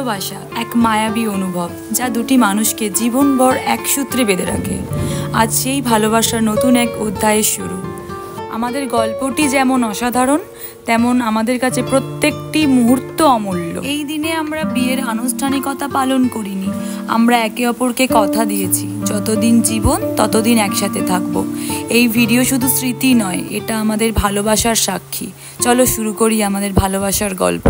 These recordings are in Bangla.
ভালোবাসা এক মায়াবী অনুভব, যা দুটি মানুষকে জীবনভর এক সূত্রে বেঁধে রাখে। আজ সেই ভালোবাসার নতুন এক অধ্যায়ের শুরু। আমাদের গল্পটি যেমন অসাধারণ, তেমন আমাদের কাছে প্রত্যেকটি মুহূর্ত অমূল্য। এই দিনে আমরা বিয়ের আনুষ্ঠানিকতা পালন করিনি, আমরা একে অপরকে কথা দিয়েছি যতদিন জীবন ততদিন একসাথে থাকবো। এই ভিডিও শুধু স্মৃতি নয়, এটা আমাদের ভালোবাসার সাক্ষী। চলো শুরু করি আমাদের ভালোবাসার গল্প।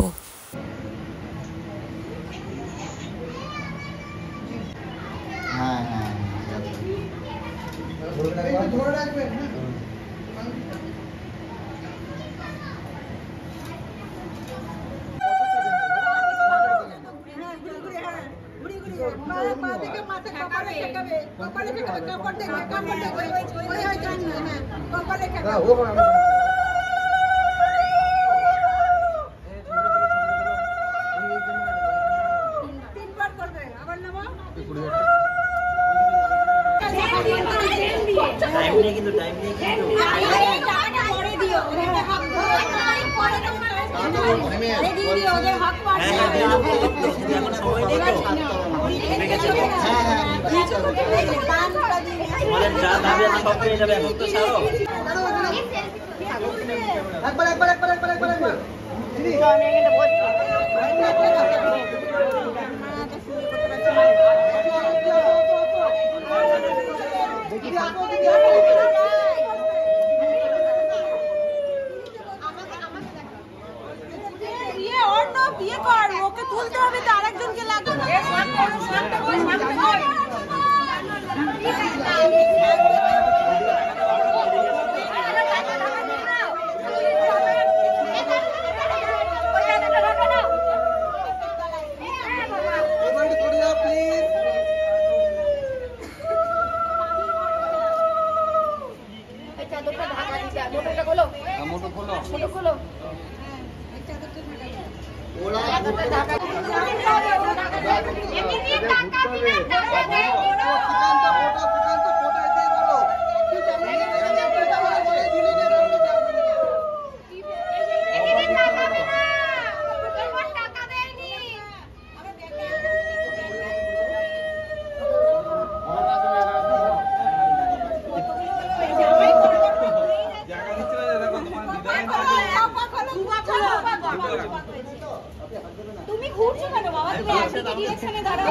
তুমি ঘুরছো কেন বাবা? তুমি একই ডিরেকশনে দাঁড়াও।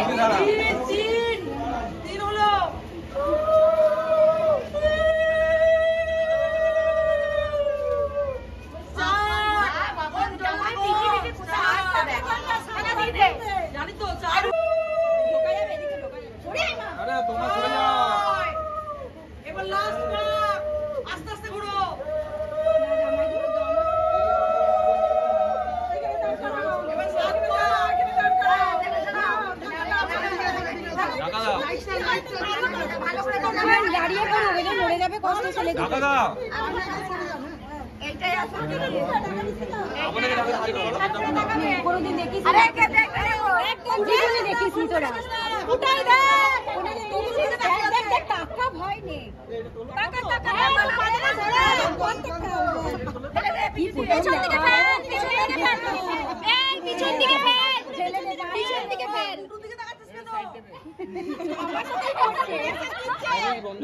তিন হলো। জানি তো চার ঢোকা যাবে, এদিকে ঢোকা যাবে। সরে আয় না। আরে তোমরা সরে যাও। এবার লাস্ট না, আস্তে আস্তে ঘুরো। দাঁড়িয়ে করো, ওইটা মরে যাবে, কষ্ট চলে যাবে। এইটাই আসলে কোনদিন দেখিস? আরে একদম জীবনে দেখিস নি তোরা। উঠাই দে, দেখ দেখ টাকা ভয় নেই। টাকা টাকা পিছন দিকে ফেল, পিছন দিকে ফেল, এই পিছন দিকে ফেল, পিছন দিকে ফেল। আমার সাথে করছে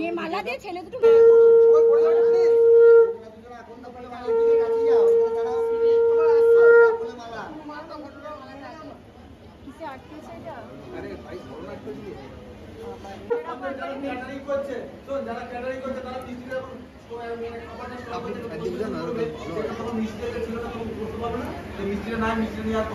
এই মালা দিয়ে ছেলে দুটো কিসে আটকেছে এটা? আরে ভাই করোনা তো দিয়ে ক্যাটারিং করছে। তো যারা ক্যাটারিং করছে তারা মিস্ত্রিরা খাবারটা দিবেন না, ভালো মিস্ত্রিটা ছিল না, তুমি করতে পারবে না। এই মিস্ত্রিটা না, মিস্ত্রি নিয়ে আর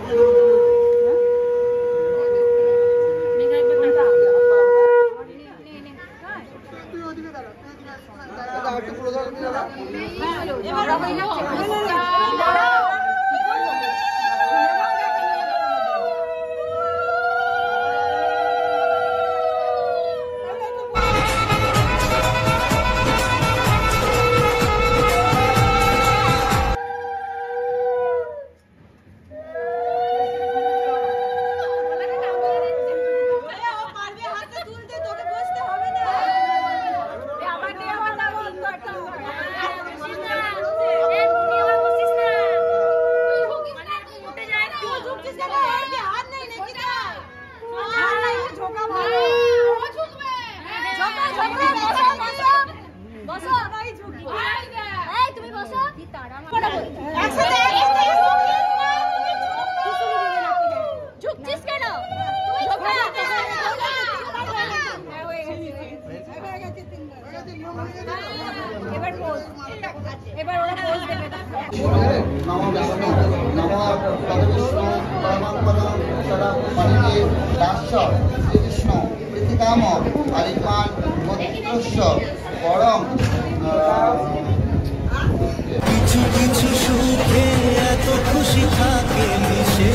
দাস্য শ্রীকৃষ্ণ প্রীতিকাম আলিমান গোত্রস্য পরম কিছু কিছু সুখে এত খুশি থাকে মিশে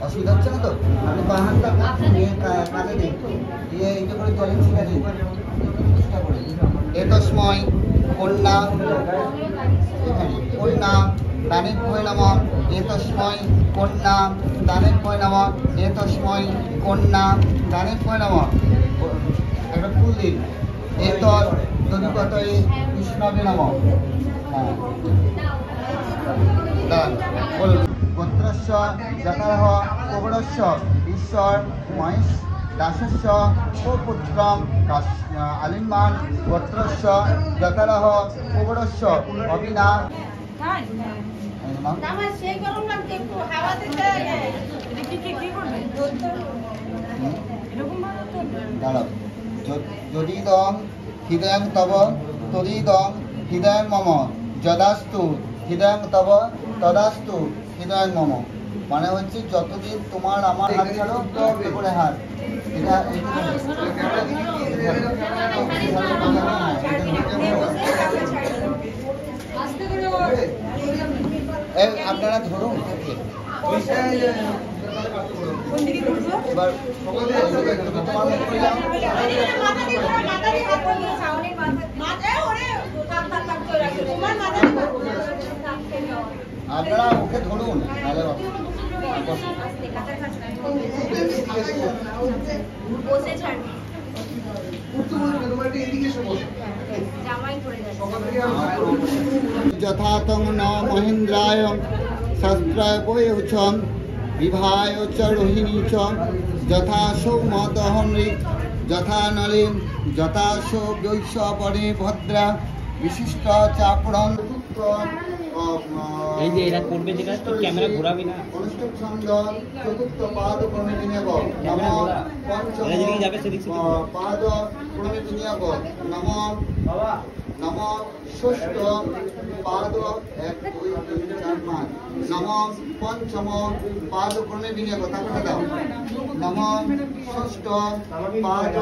অসুবিধা হচ্ছে না তো আপনি বাহানটা নিয়ে কানে দিন দিয়ে এইটা করে জলে ছিটা দিন চেষ্টা করে এতস্ময় কন্যা কন্যা দানিক ভয় নাম এতস্ময় কন্যা দানিক ভয় নাম এতস্ময় কন্যা দানিক ভয় নাম একটা ফুল দিন এতর তদুপতয়ে কৃষ্ণবে নাম হ্যাঁ দান বলুন গোত্রস্য যথারহ কবরস্য ঈশ্বর মহেশ দাসস্য পুত্রম আলিমান গোত্রস্য যথারহ কবরস্য অবিনা যদি দং হৃদয়ং তব তদিদং হৃদয়ং মম যদাস্তু হৃদয়ং তব তদাস্তু হৃদয়ং মম মানে হচ্ছে যতদিন তোমার আমার হাত ছাড়ো করে হাত আপনারা ধরুন এবার আপনারা ওকে ধরুন যথাতং ন মহেন্দ্রায় শাস্ত্রায় বয়ুছম বিভায় চ রোহিণী চ যথাসৌ মদহনৃ যথা নলিন যথাসৌ বৈশ্বপরে ভদ্রা বিশিষ্ট চাপড়ং এই যে এরা করবে যেটা তো ক্যামেরা ঘোরাবি না অনুষ্ঠিত ছন্দ চতুর্থ পাদ ক্রমে বিনিয়োগ নম পঞ্চম যাবে সেদিক পাদ ক্রমে বিনিয়োগ নম নম ষষ্ঠ পাদ 1 2 3 4 5 নম পঞ্চম পাদ ক্রমে বিনিয়োগ তারপরে দাও নম ষষ্ঠ পাদ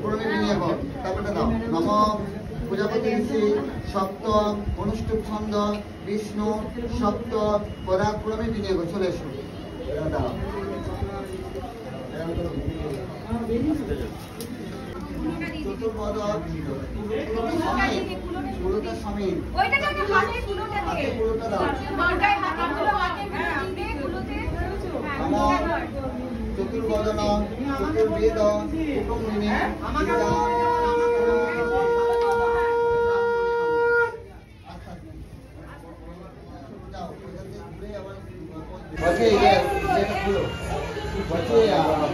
ক্রমে বিনিয়োগ তারপরে দাও নম প্রজাপতি ঋষি সপ্ত অনুষ্ঠুপ ছন্দ বিষ্ণু সপ্ত পরাক্রমে বিনিয়োগ চলে এসো চতুর্পদ পুরোটা সমিত পুরোটা দাও চতুর্বদন চতুর্বেদ কুটুম্বিনী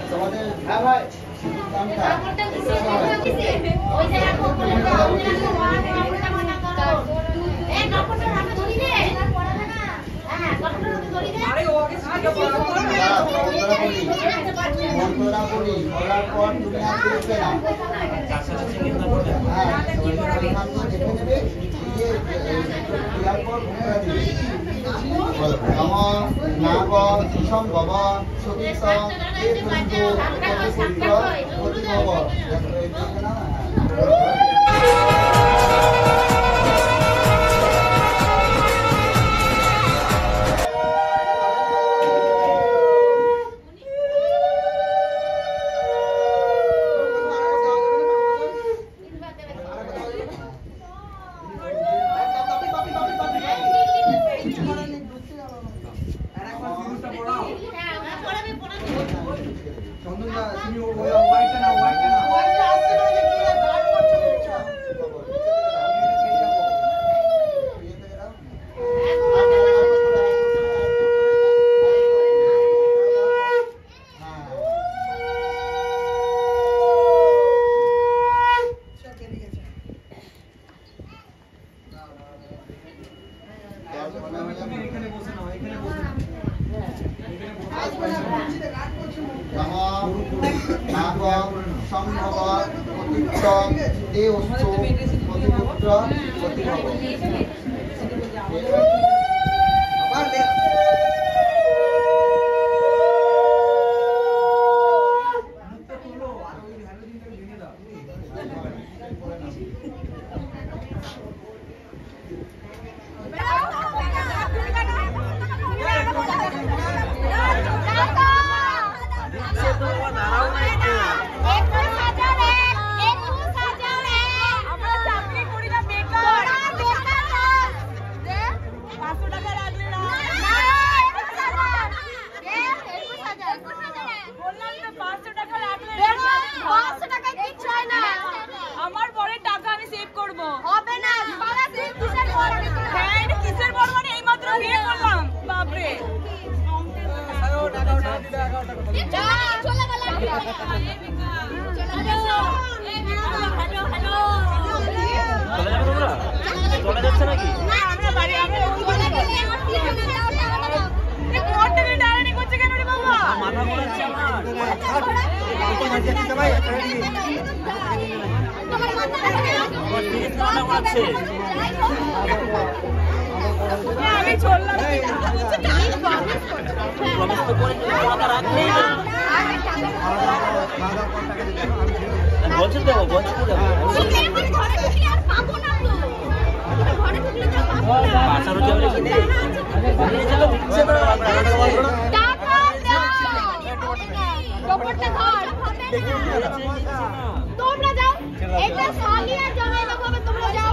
তোমাদের হ্যাঁ ভাই নাগ সম্ভব সতীশ আমার পরে টাকা আমি সেভ করব। হবে না, বাবা সেভ কিসের পর? হ্যাঁ, এটা কিসের পর মানে এই মাত্র বিয়ে করলাম। বাপ রে। চলে গেলাম। চলে যাচ্ছে নাকি? না, আমরা বাড়ি আমরা চলে গেলে এই কোটটা ডাইরেক্ট করছে কেন রে বাবা? মাথা ঘোরাচ্ছে আমার। আমি চললাম। প্রমিস তো করে টাকা রাখবেই না। বলছি দেবো, বলছি দেবো। বাসারও যাবে কি নেই? নিয়ে চলো, দিচ্ছে না। তোমরা যাও, এটা সালিয়া জামাই বাবা, তোমরা যাও।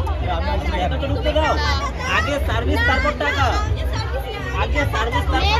একটা ঢুকতে দাও। আগে সার্ভিস তারপর টাকা। আগে সার্ভিস তারপর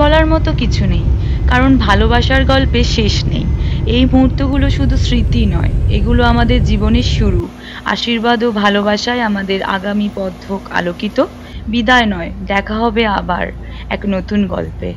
বলার মতো কিছু নেই, কারণ ভালোবাসার গল্পে শেষ নেই। এই মুহূর্তগুলো শুধু স্মৃতি নয়, এগুলো আমাদের জীবনের শুরু। আশীর্বাদ ও ভালোবাসায় আমাদের আগামী পথ হোক আলোকিত। বিদায় নয়, দেখা হবে আবার এক নতুন গল্পে।